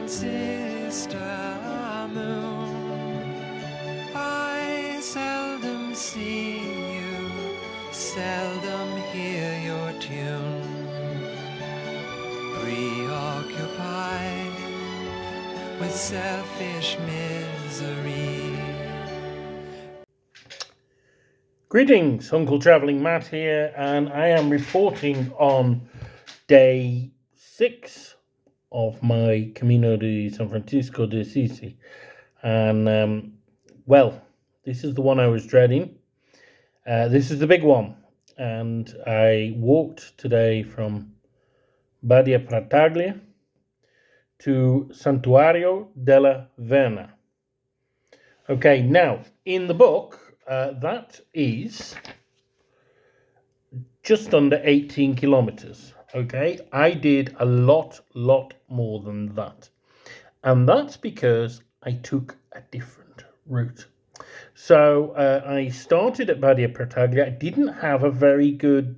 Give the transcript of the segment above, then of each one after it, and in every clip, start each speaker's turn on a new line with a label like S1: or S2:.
S1: sister moon. I seldom see you, seldom hear your tune. Preoccupied with selfish misery.
S2: Greetings, Uncle Travelling Matt here, and I am reporting on day 6 of my Camino de San Francisco de Assisi. And, well, this is the one I was dreading. This is the big one, and I walked today from Badia, Prataglia to Santuario della Verna. Okay, now, in the book, that is just under 18 kilometers. Okay, I did a lot more than that, and that's because I took a different route. So I started at Badia Prataglia. I didn't have a very good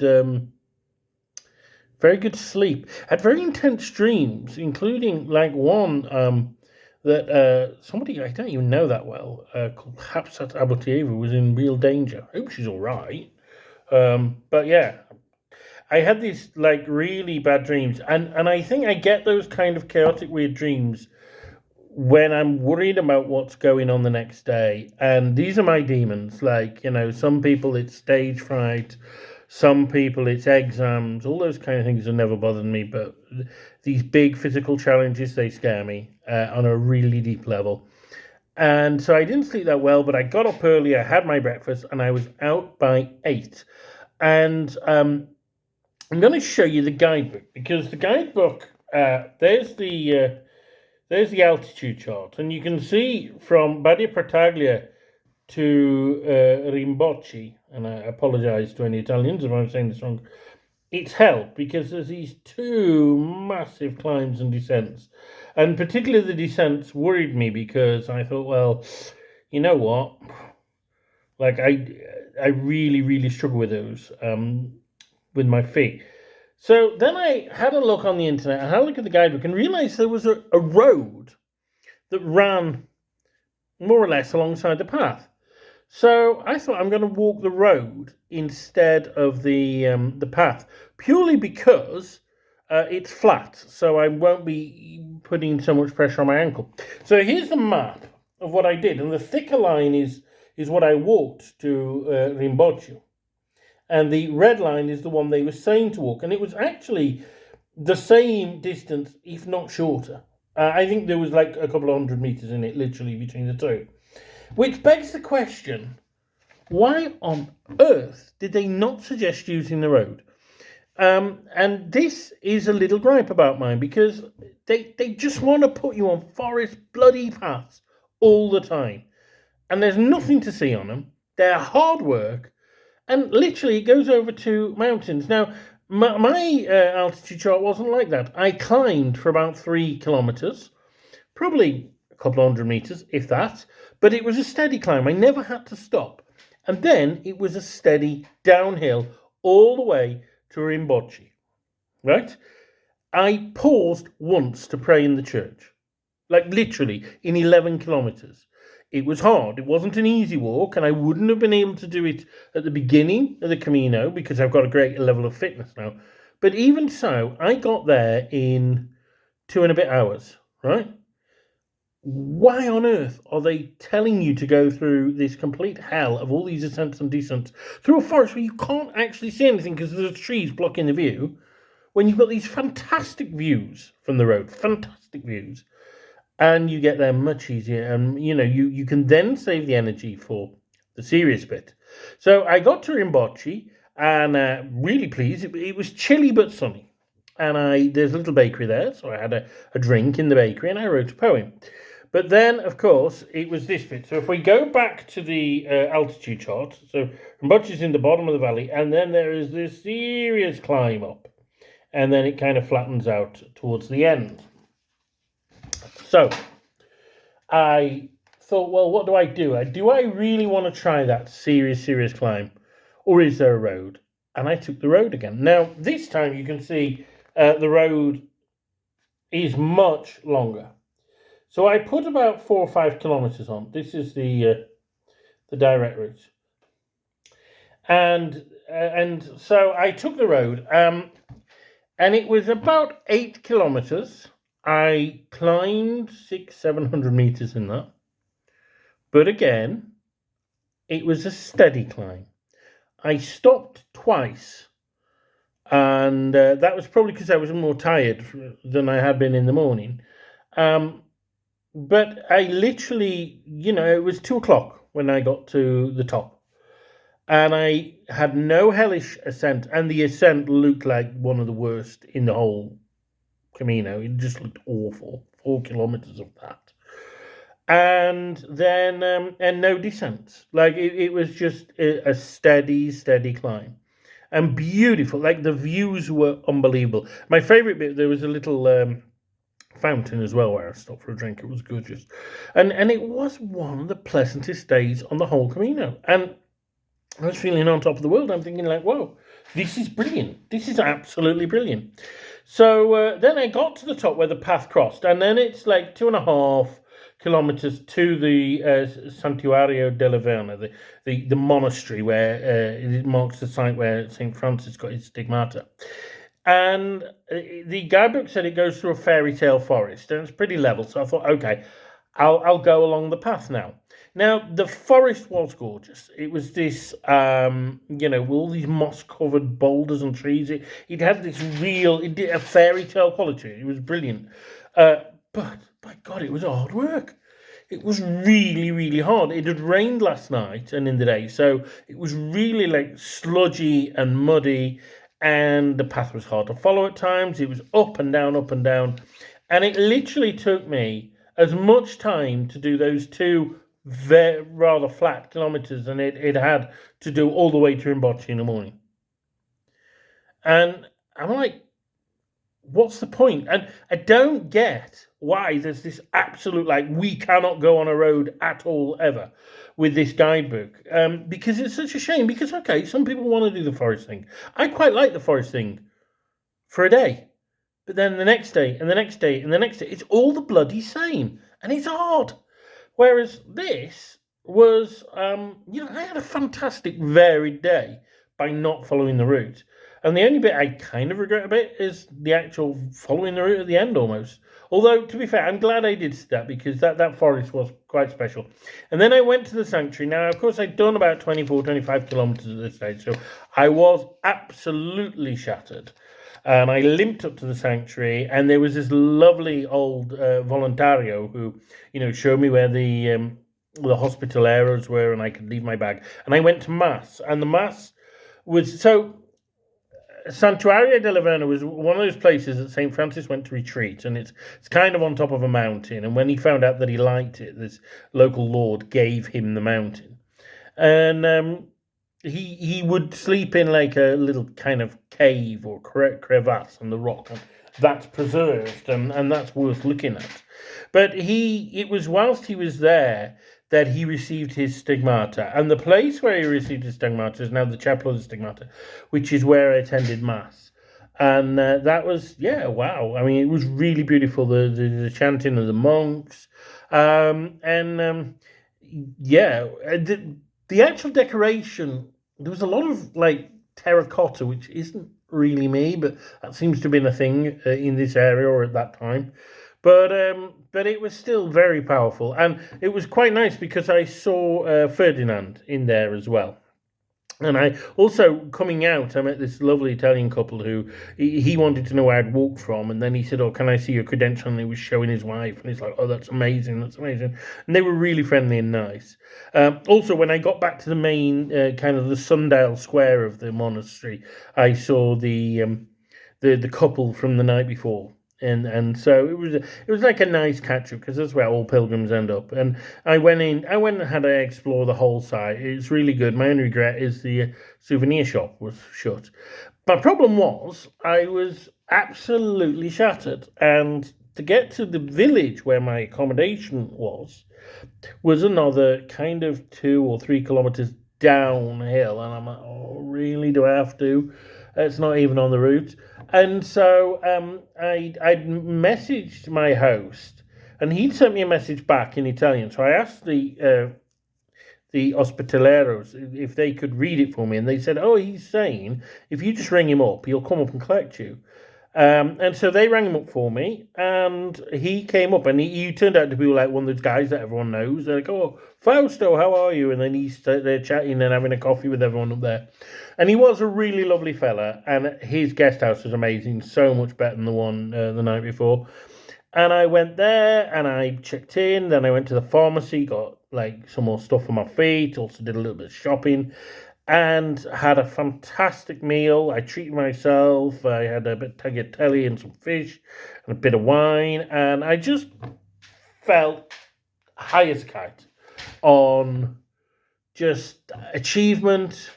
S2: sleep. I had very intense dreams, including like one that somebody I don't even know that well called Hapsat Abotieva was in real danger. I hope she's all right. But yeah, I had these like really bad dreams, and I think I get those kind of chaotic weird dreams when I'm worried about what's going on the next day. And these are my demons. Like, you know, some people it's stage fright, some people it's exams, all those kind of things have never bothered me, but these big physical challenges, they scare me on a really deep level. And so I didn't sleep that well, but I got up early, I had my breakfast, and I was out by 8. And I'm going to show you the guidebook, because the guidebook, there's the altitude chart, and you can see from Badia Prataglia to Rimbochi, and I apologise to any Italians if I'm saying this wrong, it's hell, because there's these two massive climbs and descents. And particularly the descents worried me, because I thought, well, you know what? Like, I really struggle with those, with my feet. So then I had a look on the internet, and had a look at the guidebook, and realised there was a road that ran more or less alongside the path. So I thought I'm going to walk the road instead of the path, purely because it's flat, so I won't be putting so much pressure on my ankle. So here's the map of what I did, and the thicker line is what I walked to Rimbocio, and the red line is the one they were saying to walk, and it was actually the same distance, if not shorter. I think there was like a couple of 100 meters in it, literally, between the two. Which begs the question, why on earth did they not suggest using the road? And this is a little gripe about mine, because they just want to put you on forest bloody paths all the time. And there's nothing to see on them. They're hard work. And literally it goes over to mountains. Now, my altitude chart wasn't like that. I climbed for about 3 kilometers, probably a couple of 100 meters, if that, but it was a steady climb. I never had to stop. And then it was a steady downhill all the way to Rimbochi, right? I paused once to pray in the church, like literally in 11 kilometers. It was hard. It wasn't an easy walk, and I wouldn't have been able to do it at the beginning of the Camino because I've got a great level of fitness now. But even so, I got there in 2 and a bit hours, right? Why on earth are they telling you to go through this complete hell of all these ascents and descents through a forest where you can't actually see anything because there's trees blocking the view, when you've got these fantastic views from the road, fantastic views, and you get there much easier, and you know you can then save the energy for the serious bit. So I got to Rimbochi, and really pleased. It was chilly but sunny, and there's a little bakery there, so I had a drink in the bakery, and I wrote a poem. But then, of course, it was this bit. So if we go back to the altitude chart, so Rimbochi's in the bottom of the valley, and then there is this serious climb up, and then it kind of flattens out towards the end. So I thought, well, what do I do? Do I really want to try that serious climb, or is there a road? And I took the road again. Now, this time you can see the road is much longer. So I put about 4 or 5 kilometers on. This is the direct route, and so I took the road, and it was about 8 kilometers. I climbed 600-700 meters in that, but again, it was a steady climb. I stopped twice, and that was probably because I was more tired than I had been in the morning. Um, but I literally, it was 2 o'clock when I got to the top, and I had no hellish ascent, and the ascent looked like one of the worst in the whole Camino. It just looked awful. 4 kilometers of that, and then and no descent. Like it was just a steady climb, and beautiful. Like the views were unbelievable. My favorite bit, there was a little fountain as well where I stopped for a drink. It was gorgeous, and it was one of the pleasantest days on the whole Camino. And I was feeling on top of the world. I'm thinking like, whoa, this is brilliant. This is absolutely brilliant. So then I got to the top where the path crossed, and then it's like 2.5 kilometers to the Santuario della Verna, the monastery where it marks the site where St. Francis got his stigmata. And the guidebook said it goes through a fairy tale forest, and it's pretty level. So I thought, okay, I'll go along the path now. Now the forest was gorgeous. It was this, with all these moss-covered boulders and trees. It had this it did a fairy tale quality. It was brilliant. But by God, it was hard work. It was really, really hard. It had rained last night and in the day, so it was really like sludgy and muddy, and the path was hard to follow at times. It was up and down, and it literally took me as much time to do those two rather flat kilometers than it had to do all the way to Rimbachi in the morning. And I'm like, what's the point? And I don't get why there's this absolute, like, we cannot go on a road at all ever with this guidebook, because it's such a shame. Because, okay, some people want to do the forest thing. I quite like the forest thing for a day, but then the next day and the next day and the next day, it's all the bloody same, and it's hard. Whereas this was, I had a fantastic varied day by not following the route. And the only bit I kind of regret a bit is the actual following the route at the end almost. Although, to be fair, I'm glad I did that, because that forest was quite special. And then I went to the sanctuary. Now, of course, I'd done about 24-25 kilometers at this stage, so I was absolutely shattered. And I limped up to the sanctuary, and there was this lovely old voluntario who, showed me where the hospitaleros were, and I could leave my bag. And I went to mass, and the mass was so. Santuario della Verna was one of those places that St. Francis went to retreat, and it's kind of on top of a mountain. And when he found out that he liked it, this local lord gave him the mountain, and he would sleep in like a little kind of cave or crevasse in the rock, and that's preserved, and that's worth looking at. But it was whilst he was there that he received his stigmata, and the place where he received his stigmata is now the Chapel of the Stigmata, which is where I attended mass. And that was, yeah, wow. I mean, it was really beautiful. The chanting of the monks, yeah, the actual decoration. There was a lot of like terracotta, which isn't really me, but that seems to have been a thing in this area or at that time. But it was still very powerful, and it was quite nice because I saw Ferdinand in there as well. And I also, coming out, I met this lovely Italian couple who he wanted to know where I'd walked from, and then he said, "Oh, can I see your credential?" And he was showing his wife, and he's like, "Oh, that's amazing, that's amazing." And they were really friendly and nice. Also, when I got back to the main kind of the Sundial Square of the monastery, I saw the couple from the night before. And so it was like a nice catch up, because that's where all pilgrims end up. And I went and had to explore the whole site. It's really good. My only regret is the souvenir shop was shut. My problem was I was absolutely shattered, and to get to the village where my accommodation was another kind of 2 or 3 kilometers downhill, and I'm like, oh, really? Do I have to? It's not even on the route. And so I messaged my host, and he'd sent me a message back in Italian. So I asked the hospitaleros if they could read it for me, and they said, "Oh, he's saying if you just ring him up, he'll come up and collect you." And so they rang him up for me, and he came up, and he turned out to be like one of those guys that everyone knows. They're like, "Oh, Fausto, how are you?" And then they're chatting and having a coffee with everyone up there. And he was a really lovely fella, and his guest house was amazing, so much better than the one the night before. And I went there, and I checked in. Then I went to the pharmacy, got like some more stuff for my feet. Also did a little bit of shopping, and had a fantastic meal. I treated myself. I had a bit of tagliatelle and some fish and a bit of wine, and I just felt high as a kite on just achievement,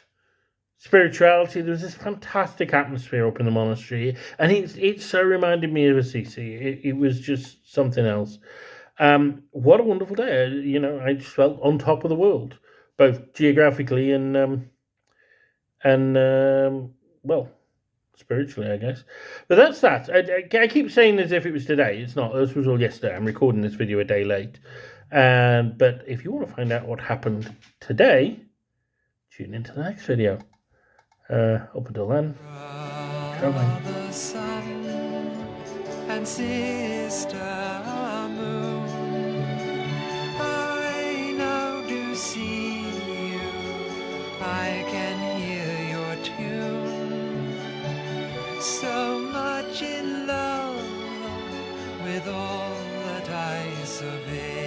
S2: spirituality. There was this fantastic atmosphere up in the monastery, and it so reminded me of Assisi. It was just something else. What a wonderful day! I just felt on top of the world, both geographically and well, spiritually, I guess. But that's that. I keep saying as if it was today. It's not. This was all yesterday. I'm recording this video a day late. But if you want to find out what happened today, tune into the next video. Up until then,
S1: Brother sun and sister moon, I now do see you, I can hear your tune, so much in love with all that I survey.